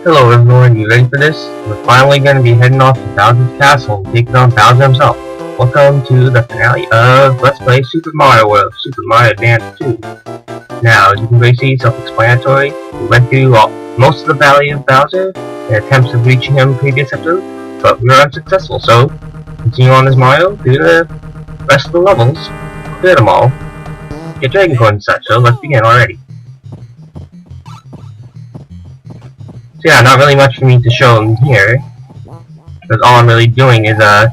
Hello everyone, you ready for this? We're finally going to be heading off to Bowser's Castle and taking on Bowser himself. Welcome to the finale of Let's Play Super Mario World, Super Mario Advance 2. Now, as you can really see, self-explanatory. We went through most of the Valley of Bowser in attempts of reaching him in previous episodes, but we were unsuccessful, so continue on as Mario, do the rest of the levels, clear them all, get Dragon Coins and such, so let's begin already. So yeah, not really much for me to show them here, because all I'm really doing is trying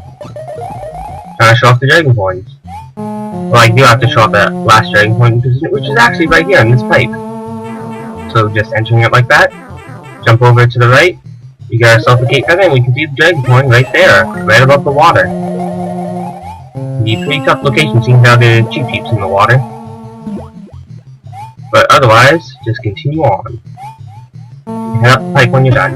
to show off the Dragon Coins. Well, I do have to show off that last Dragon Coin, which is actually right here in this pipe. So just entering it like that, jump over to the right, you get ourselves a gate feather, and we can see the Dragon Coin right there, right above the water. The pretty tough location, seeing how the Cheep Cheeps in the water. But otherwise, just continue on. Head up the pipe when you're done.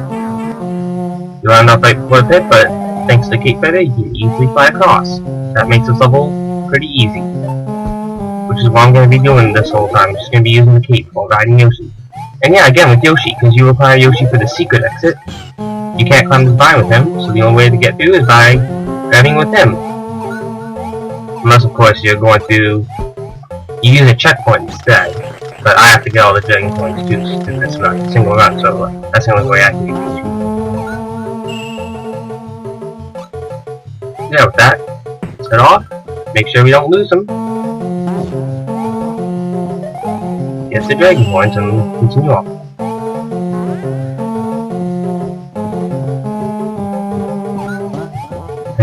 You run up right before the pit, but thanks to the Cape Feather, you can easily fly across. That makes this level pretty easy. Which is what I'm going to be doing this whole time. I'm just going to be using the cape while riding Yoshi. And yeah, again with Yoshi, because you require Yoshi for the secret exit. You can't climb the vine with him, so the only way to get through is by grabbing with him. Unless, of course, you're going to use a checkpoint instead. But I have to get all the Dragon Coins too in this run, single run, so that's the only way I can get Yoshi. Yeah, with that, let's head off. Make sure we don't lose them. Get the Dragon Coins and continue on.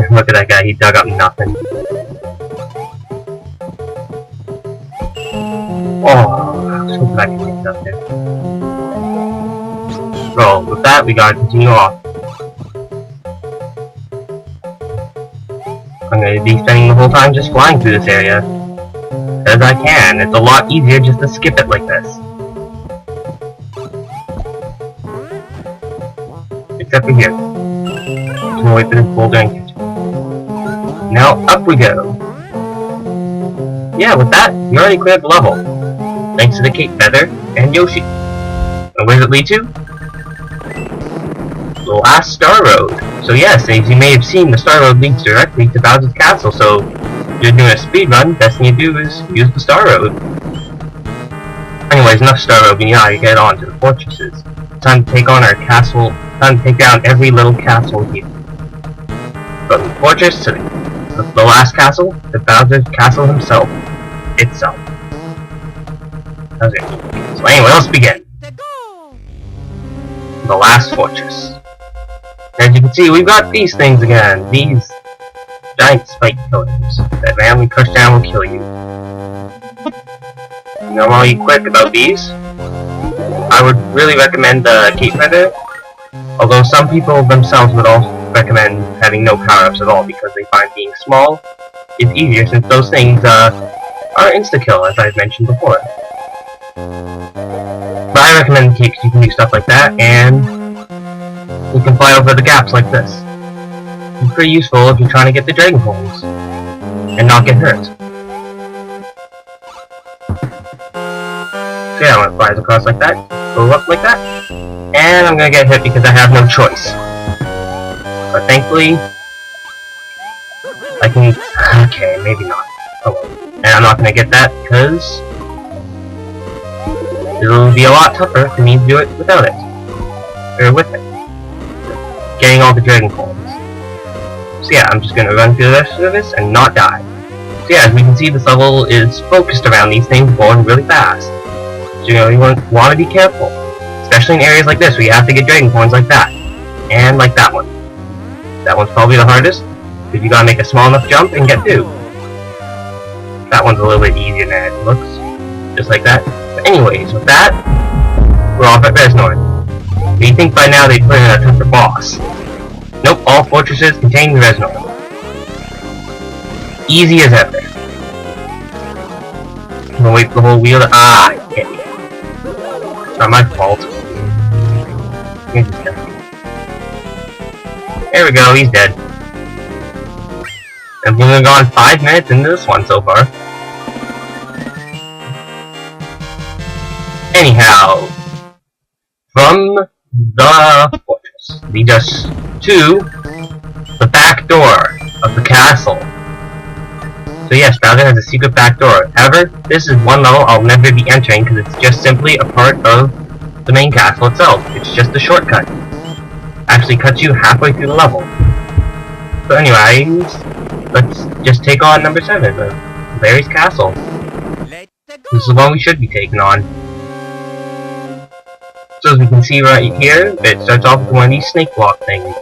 Look at that guy, he dug up nothing. Oh, so glad I can get up there. So, with that, we gotta continue off. I'm gonna be spending the whole time just flying through this area. As I can. It's a lot easier just to skip it like this. Except for here. Just gonna wait for this boulder and catch it. Now, up we go. Yeah, with that, we already cleared the level. Thanks to the Cape Feather and Yoshi. And where does it lead to? The last Star Road. So yes, as you may have seen, the Star Road leads directly to Bowser's Castle, so if you're doing a speed run, best thing you do is use the Star Road. Anyways, enough Star Road, we need to get on to the fortresses. Time to take on our castle, time to take down every little castle here. From the fortress to the last castle, to Bowser's Castle himself, itself. Okay. So anyway, let's begin. The last fortress. As you can see, we've got these things again. These giant spike killers that randomly push down will kill you. Now, while you quick about these, I would really recommend the Cape Feather. Although some people themselves would also recommend having no power-ups at all because they find being small is easier since those things are insta-kill, as I've mentioned before. But I recommend the capes. You can do stuff like that, and you can fly over the gaps like this. It's pretty useful if you're trying to get the Dragon Coins and not get hurt. So yeah, I'm gonna fly across like that, go up like that, and I'm gonna get hit because I have no choice. But thankfully, I can. Okay, maybe not. Oh well. And I'm not gonna get that because it'll be a lot tougher for me to do it without it. Or with it. Getting all the Dragon Coins. So yeah, I'm just gonna run through the rest of this and not die. So yeah, as we can see, this level is focused around these things going really fast. So you know, you want to be careful. Especially in areas like this where you have to get Dragon Coins like that. And like that one. That one's probably the hardest, because you gotta make a small enough jump and get through. That one's a little bit easier than it looks. Just like that. But anyways, with that, we're off at Resnor. You'd think by now they'd put in a tougher boss. Nope, all fortresses contain the Resnor. Easy as ever. I'm gonna wait for the whole wheel to hit me. It's not my fault. There we go, he's dead. And we've only gone 5 minutes into this one so far. Anyhow, from the fortress. Lead us to the back door of the castle. So yes, Bowser has a secret back door. However, this is one level I'll never be entering because it's just simply a part of the main castle itself. It's just a shortcut. Actually cuts you halfway through the level. So anyways, let's just take on number 7, Larry's Castle. This is the one we should be taking on. So as we can see right here, it starts off with one of these snake block things.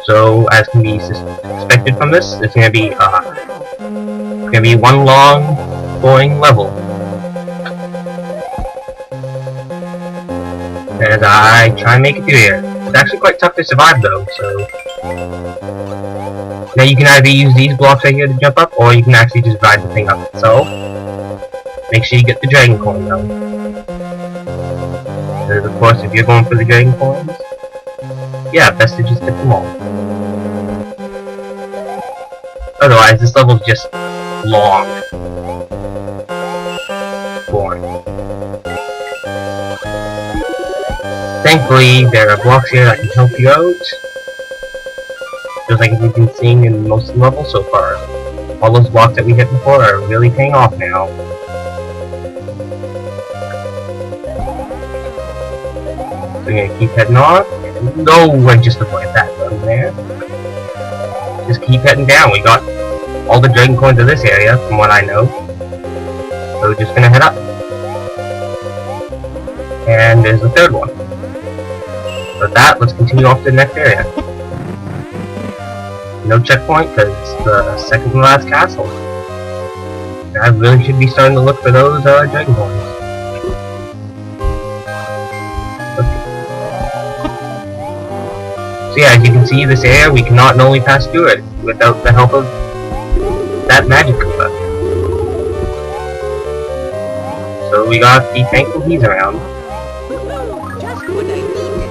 So as can be expected from this, it's gonna be one long, boring level. As I try and make it through here. It's actually quite tough to survive though, so... Now you can either use these blocks right here to jump up, or you can actually just ride the thing up itself. Make sure you get the dragon coin though. Because of course, if you're going for the dragon coins, yeah, best to just get them all. Otherwise, this level's just long. Boring. Thankfully, there are blocks here that can help you out. Just like we've been seeing in most of the levels so far. All those blocks that we hit before are really paying off now. So we're gonna keep heading on. No, I just avoid that down there. Just keep heading down. We got all the dragon coins in this area, from what I know. So we're just gonna head up. And there's the third one. With that, let's continue off to the next area. No checkpoint, because it's the second to last castle. I really should be starting to look for those dragon coins. So yeah, as you can see, this area, we cannot normally pass through it without the help of that magic Koopa. So we got to be thankful he's around.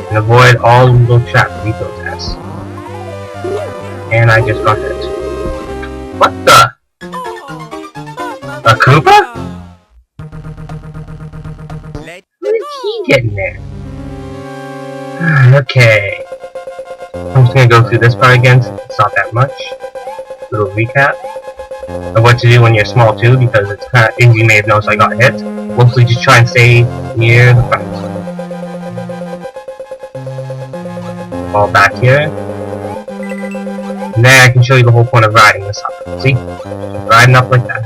And avoid all the little traps we built as. And I just got hit. What the? A Koopa? Where did he get in there? Okay. I'm just gonna go through this part again, since it's not that much. Little recap of what to do when you're small too, because it's kinda, as you may have noticed, I got hit. Mostly just try and stay near the front. Fall back here. And then I can show you the whole point of riding this up. See? Just riding up like that.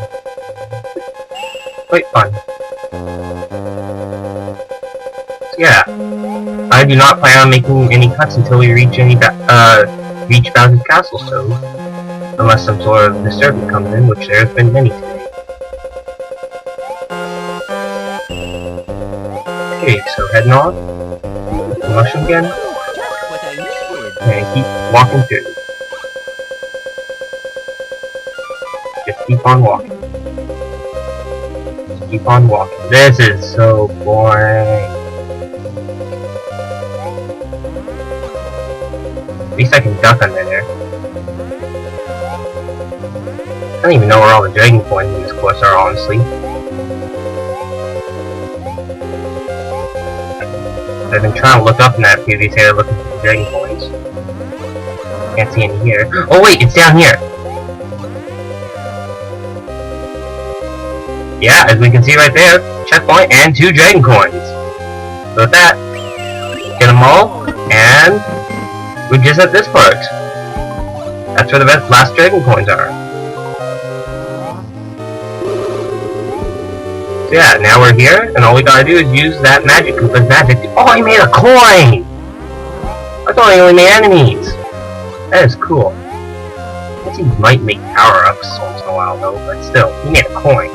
Quite fun. So yeah. I do not plan on making any cuts until we reach reach Bowser's Castle, so unless some sort of disturbance comes in, which there have been many today. Okay, so heading on. The mushroom again. And keep walking through. Just keep on walking. Just keep on walking. This is so boring. At least I can duck under there. I don't even know where all the dragon coins in this course are, honestly. I've been trying to look up in that previous area looking for the dragon coins. Can't see any here. Oh wait, it's down here! Yeah, as we can see right there, checkpoint and 2 dragon coins. So with that, get them all, and we're just at this part. That's where the last dragon coins are. So yeah, now we're here, and all we gotta do is use that magic Koopa's magic to— oh, I made a coin! I thought I only made enemies! That is cool. I guess he might make power-ups once in a while though, but still, he made a coin.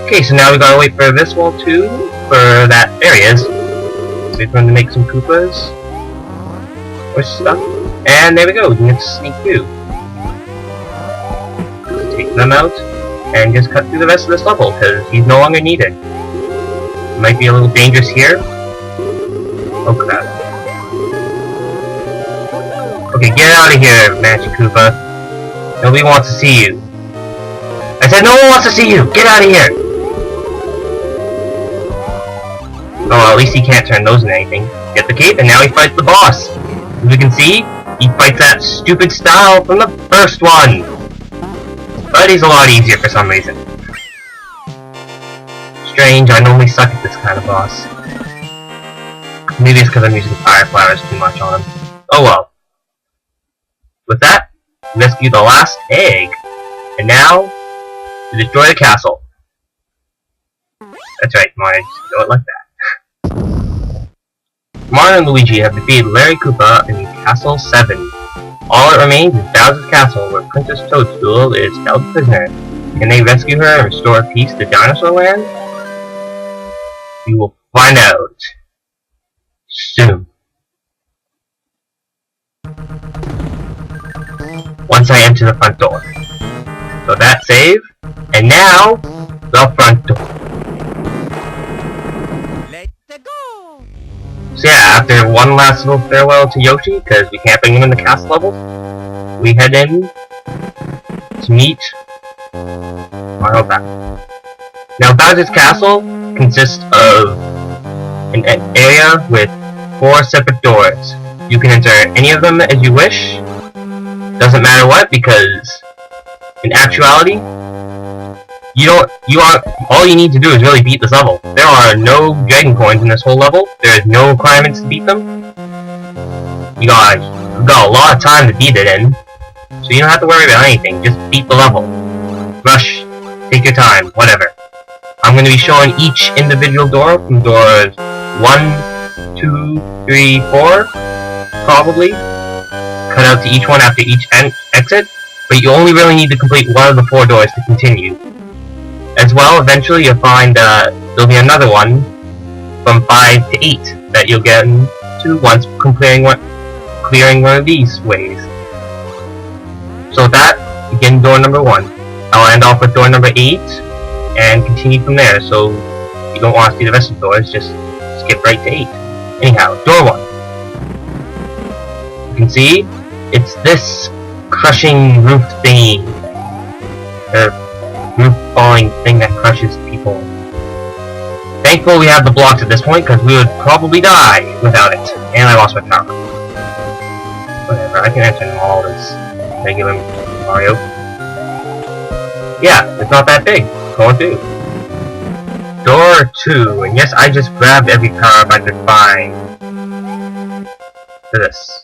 Okay, so now we gotta wait for this wall too, for that— there he is. So we're going to make some Koopas. Or stuff. And there we go, we can just sneak through. Take them out, and just cut through the rest of this level, because he's no longer needed. It might be a little dangerous here. Oh crap. Okay, get out of here, Magic Koopa. Nobody wants to see you. I said no one wants to see you! Get out of here! Oh, well, at least he can't turn those into anything. Get the cape, and now he fights the boss. As we can see, he fights that stupid style from the first one. But he's a lot easier for some reason. Strange, I normally suck at this kind of boss. Maybe it's because I'm using fire flowers too much on him. Oh well. With that, rescue the last egg. And now, to destroy the castle. That's right, Mario, just do it like that. Mario and Luigi have defeated Larry Koopa in Castle 7. All that remains is Bowser's Castle, where Princess Toadstool is held prisoner. Can they rescue her and restore peace to Dinosaur Land? We will find out soon. Once I enter the front door. So that save, and now the front door. Let's go. So yeah, after one last little farewell to Yoshi, because we can't bring him in the castle level, we head in to meet Mario Bowser. Now Bowser's Castle consists of an area with 4 separate doors. You can enter any of them as you wish. Doesn't matter what, because in actuality, all you need to do is really beat this level. There are no dragon coins in this whole level. There is no requirements to beat them. You got a lot of time to beat it in, so you don't have to worry about anything. Just beat the level. Rush. Take your time. Whatever. I'm going to be showing each individual door from doors 1, 2, 3, 4, probably. Cut out to each one after each exit, but you only really need to complete one of the 4 doors to continue. As well, eventually you'll find there'll be another one from 5 to 8 that you'll get into once clearing one of these ways. So with that, begin door number 1. I'll end off with door number 8 and continue from there. So if you don't want to see the rest of the doors, just skip right to 8. Anyhow, door 1. You can see it's this crushing roof thingy. Roof falling thing that crushes people. Thankful we have the blocks at this point, because we would probably die without it. And I lost my power. Whatever, I can enter them all as regular Mario. Yeah, it's not that big. Going through. Door 2, and yes, I just grabbed every power-up I could find for this.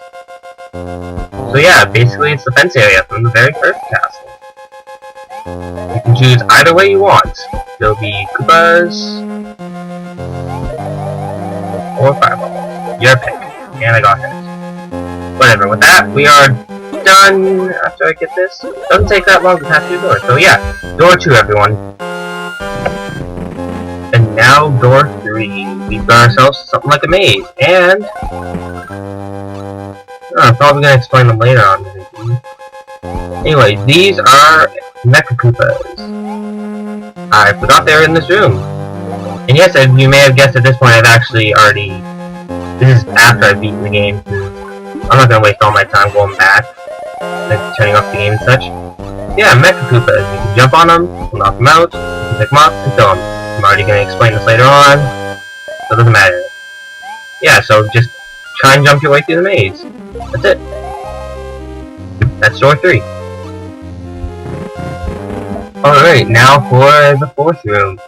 So yeah, basically it's the fence area from the very first castle. You can choose either way you want. There'll be Koopas or Fireballs. Your pick. And I got hit. Whatever, with that, we are done after I get this. Doesn't take that long to pass through the door. So yeah, door 2 everyone. And now door 3. We've got ourselves something like a maze. And I'm probably going to explain them later on. Anyways, these are Mecha Koopas. I forgot they were in this room. And yes, as you may have guessed at this point, I've actually already... This is after I've beaten the game. I'm not going to waste all my time going back and turning off the game and such. Yeah, Mecha Koopas. You can jump on them, knock them out, pick them up, and kill them. I'm already going to explain this later on, so it doesn't matter. Yeah, so just try and jump your way through the maze. That's it. That's door 3. Alright, now for the 4th room.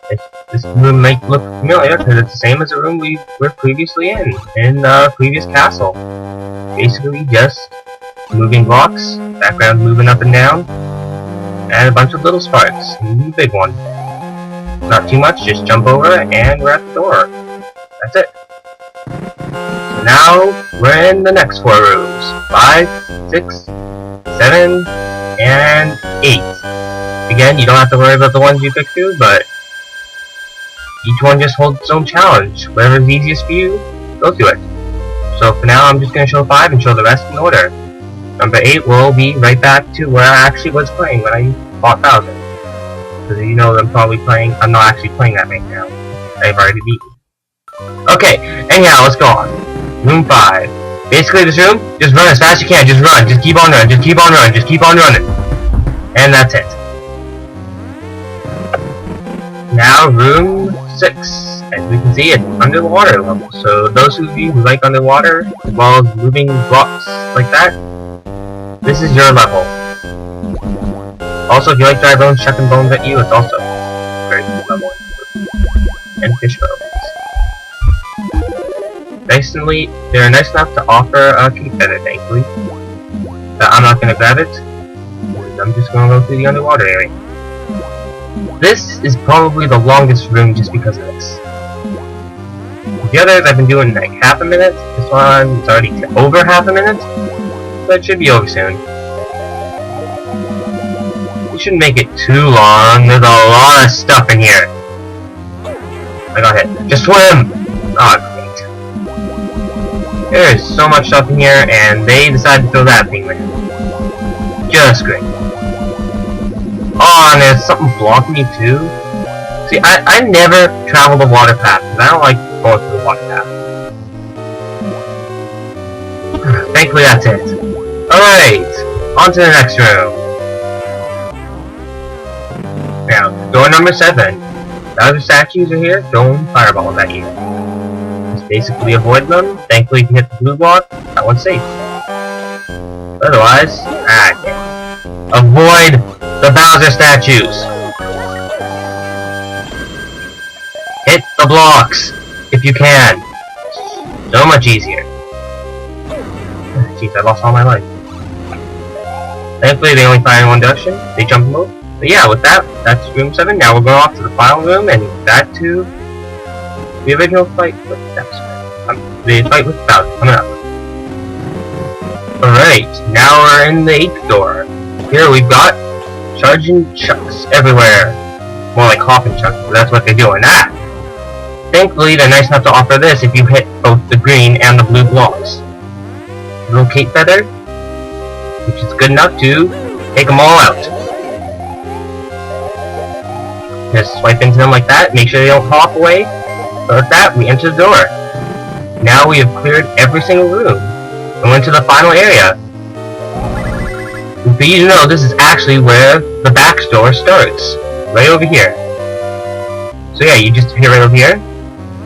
This room might look familiar because it's the same as the room we were previously in the previous castle. Basically just moving blocks, background moving up and down, and a bunch of little sparks, and the big one. Not too much, just jump over and we're at the door. That's it. So now, we're in the next 4 rooms. 5, 6, 7, and 8. Again, you don't have to worry about the ones you pick through, but each one just holds its own challenge. Whatever's easiest for you, go through it. So for now, I'm just going to show 5 and show the rest in order. Number 8 will be right back to where I actually was playing when I fought Bowser. Because you know I'm not actually playing that right now. I've already beaten. Okay, anyhow, let's go on. Room 5. Basically this room, just run as fast as you can, just run, just keep on running, just keep on running, just keep on running. And that's it. Now room 6. as we can see, it's under the water level. So those of you who like underwater, as well as moving blocks like that, this is your level. Also, if you like dry bones chucking bones at you, it's also a very good level. And fish bones. They're nice enough to offer a kitty feather, thankfully. But I'm not going to grab it. I'm just going to go through the underwater area. This is probably the longest room just because of this. The others I've been doing like half a minute. This one's already over half a minute. But it should be over soon. We shouldn't make it too long. There's a lot of stuff in here. I got hit. Just swim! Oh, great. There is so much stuff in here, and they decided to throw that thing in. Just great. Oh, and there's something blocking me too. See, I never travel the water path, because I don't like going through the water path. Thankfully, that's it. Alright, on to the next room. Now, door number 7. The other statues are here, throwing fireballs at you. Just basically avoid them. Thankfully, you can hit the blue block. That one's safe. Otherwise, avoid the Bowser statues. Hit the blocks if you can. So much easier. Jeez, I lost all my life. Thankfully, they only fire in one direction. They jump and move. But yeah, with that, that's room 7. Now we're going off to the final room and back to the original fight with the fight with Bowser coming up. Alright, now we're in the 8th door. Here we've got charging chucks everywhere. More like hopping chucks, but that's what they're doing. Thankfully, they're nice enough to offer this if you hit both the green and the blue blocks. Little cape feather, which is good enough to take them all out. Just swipe into them like that, make sure they don't hop away. So with that, we enter the door. Now we have cleared every single room and went to the final area. For you to know, this is actually where the back door starts. Right over here. So yeah, you just appear right over here.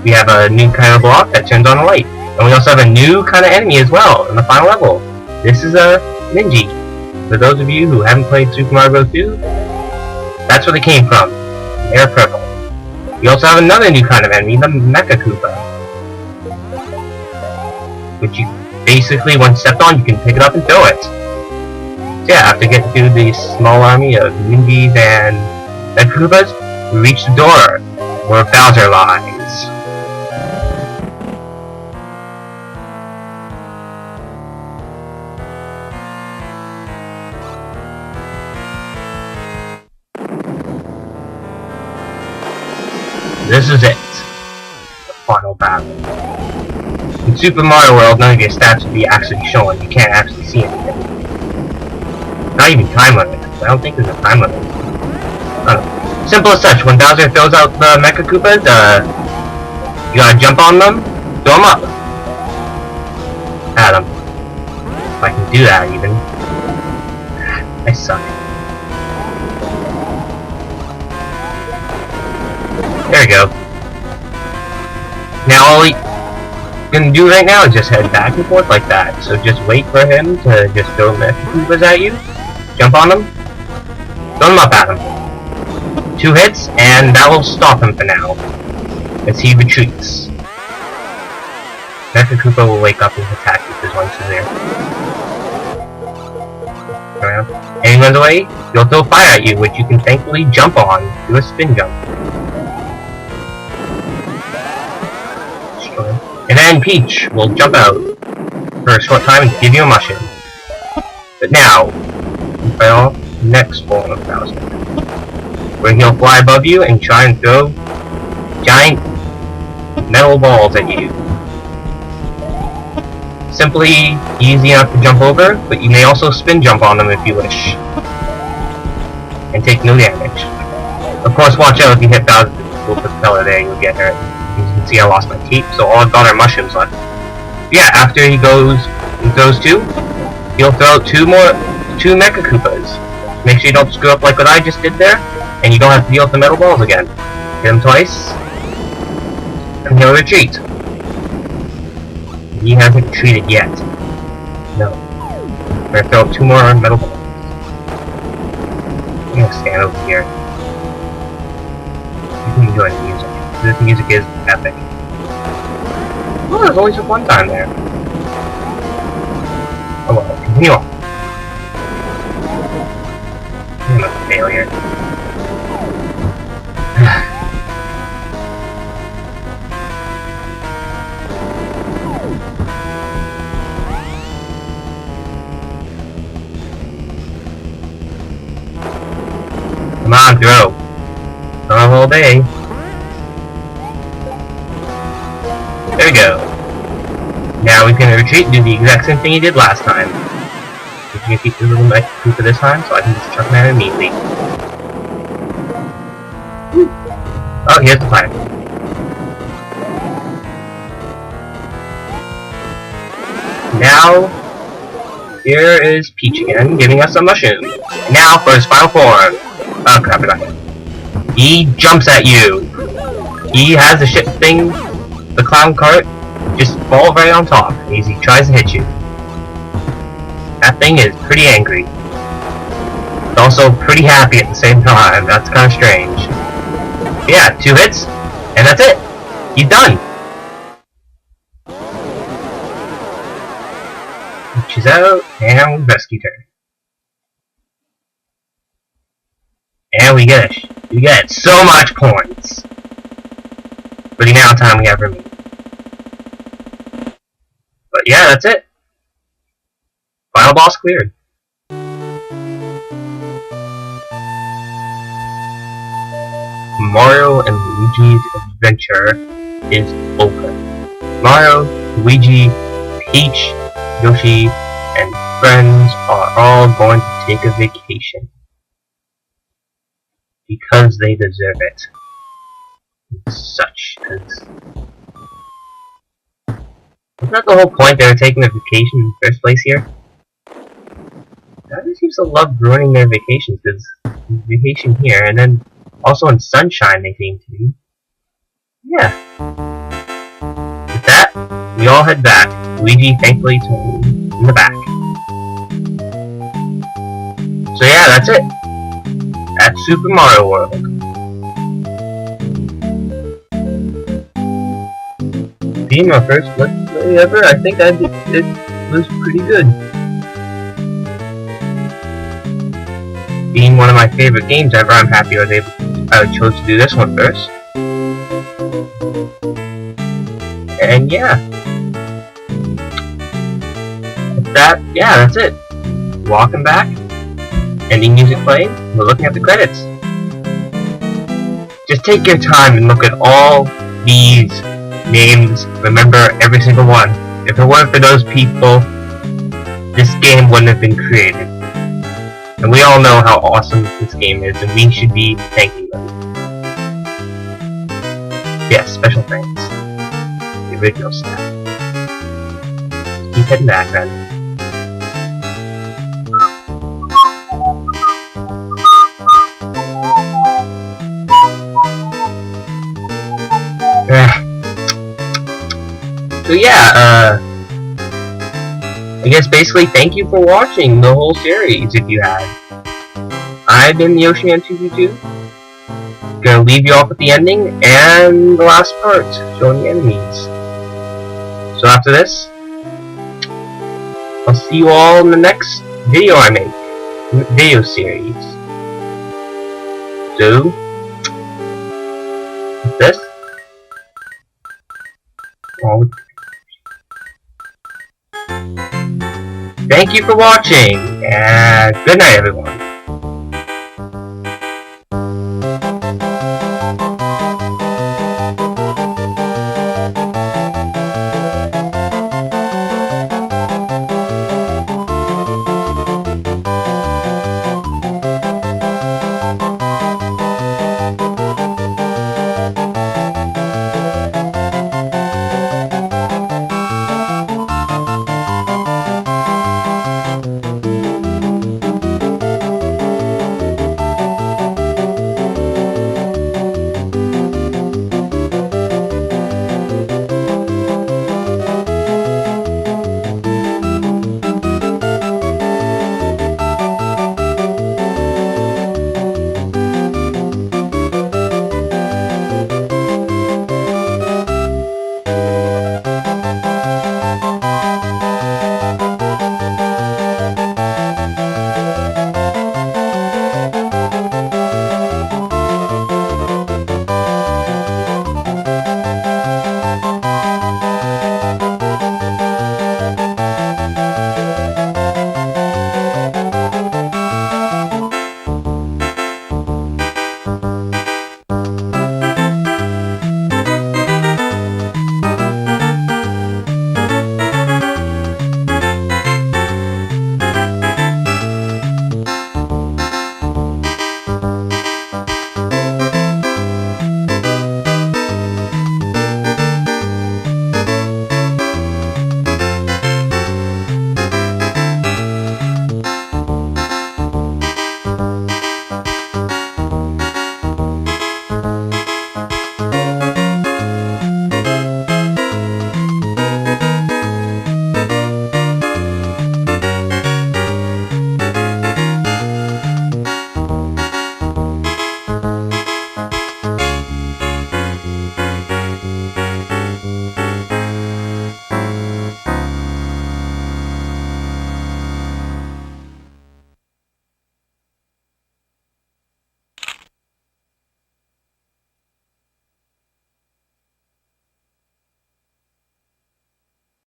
We have a new kind of block that turns on a light. And we also have a new kind of enemy as well in the final level. This is a Ninja. For those of you who haven't played Super Mario Bros. 2, that's where they came from. They're purple. We also have another new kind of enemy, the Mecha Koopa. Which you basically, when stepped on, you can pick it up and throw it. So yeah, after getting through the small army of Ninjas and Mecha Koopas, we reach the door where Bowser lies. This is it. The final battle. In Super Mario World, none of your stats would be actually shown. You can't actually see anything. Not even time limit. I don't think there's a time limit. Simple as such. When Bowser throws out the Mecha Koopas, you gotta jump on them, throw them up. At them. If I can do that, even. I suck. There we go. Now all you're gonna do right now is just head back and forth like that. So just wait for him to just throw Mecha Koopas at you. Jump on them. Throw them up at him. 2 hits, and that will stop him for now. As he retreats. Mecha Koopa will wake up and attack you because once he's there. And he runs away, he'll throw fire at you, which you can thankfully jump on. Do a spin jump. And then Peach will jump out for a short time and give you a mushroom. But now, we fight off the next form of Bowser, where he'll fly above you and try and throw giant metal balls at you. Simply easy enough to jump over, but you may also spin jump on them if you wish. And take no damage. Of course, watch out if you hit Bowser's little propeller there, you'll get hurt. As you can see, I lost my cape, so all I've got are mushrooms left. Yeah, after he goes and throws 2, he'll throw out 2 Mecha Koopas. Make sure you don't screw up like what I just did there, and you don't have to deal with the metal balls again. Hit them twice. And he'll retreat. He hasn't retreated yet. No. I'm gonna throw up 2 more metal balls. I'm gonna stand over here. You can enjoy the music. This music is epic. Oh, there's always just one time there. Oh well, continue on. I'm a failure. Come on, throw. Don't have all day. There we go. Now he's gonna retreat and do the exact same thing he did last time. He's gonna keep the little knife for this time, so I can just chuck him at him immediately. Woo. Oh, here's the fire. Now, here is Peach again, giving us a mushroom. And now for his final form. Oh crap, I got him. He jumps at you. He has the shit thing, the clown cart, just fall right on top as he tries to hit you. That thing is pretty angry. It's also pretty happy at the same time. That's kind of strange. Yeah, 2 hits, and that's it. He's done. She's out, and we rescued her. And we get so much points for the amount of time we have remaining. But yeah, that's it. Final boss cleared. Mario and Luigi's adventure is over. Mario, Luigi, Peach, Yoshi, and friends are all going to take a vacation. Because they deserve it. Such, because... Isn't that the whole point they were taking a vacation in the first place here? Everyone seems to love ruining their vacations, because vacation here, and then also in sunshine they seem to be. Yeah. With that, we all head back. Luigi thankfully in the back. So yeah, that's it. At Super Mario World. Being my first Let's Play ever, I think it was pretty good. Being one of my favorite games ever, I'm happy I chose to do this one first. And yeah. That's it. Walking back. Ending music playing, we're looking at the credits. Just take your time and look at all these names, remember every single one. If it weren't for those people, this game wouldn't have been created. And we all know how awesome this game is, and we should be thanking them. Yes, special thanks. The original staff. Keep heading back, man. So yeah, I guess basically thank you for watching the whole series if you had. I've been YoshiMan222. Gonna leave you off at the ending and the last part, showing the enemies. So after this, I'll see you all in the next video I make, video series. So, with this, thank you for watching, and good night everyone.